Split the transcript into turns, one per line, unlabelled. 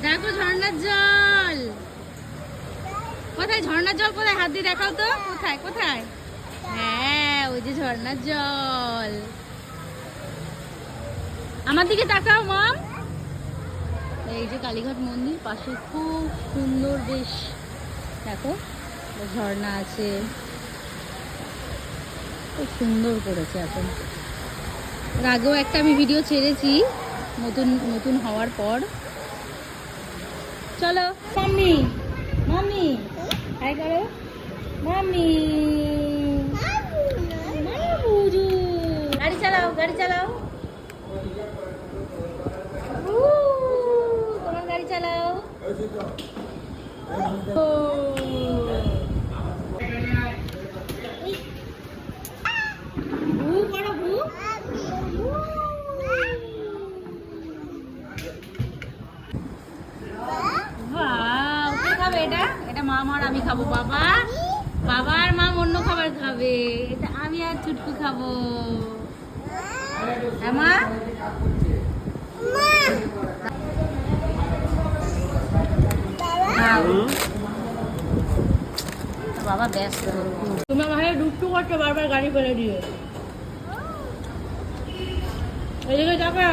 দেখো ঝর্ণার জল কোথায়, ঝর্ণার জল কোথায়, হাত দিয়ে দেখাও তো, কোথায় কোথায়? হ্যাঁ ওই যে ঝর্ণার জল। আমার দিকে তাকাও মাম। এই যে কালীঘাট মন্দির, পাশে খুব সুন্দর বেশ দেখো ঝর্ণা আছে, খুব সুন্দর করেছে এখন। এর আগেও একটা আমি ভিডিও ছেড়েছি নতুন নতুন হওয়ার পর। চলো মাম্মি, মাম্মি হাই করো, মাম্মি বুঝু। গাড়ি চালাও, গাড়ি চালাও, তোমার গাড়ি চালাও। ও ভু করো, ভু। বাহ, কে খাবে এটা? এটা মাম আর আমি খাবো। বাবা, বাবা আর মাম অন্য খাবার খাবে, এটা আমি আর চুটকু খাবো। হ্যাঁ মা, বাবা ব্যস্ত। তুমি ভাই রুটু করছো বারবার গাড়ি ফেলে দিয়ে, এদিকে যাবে।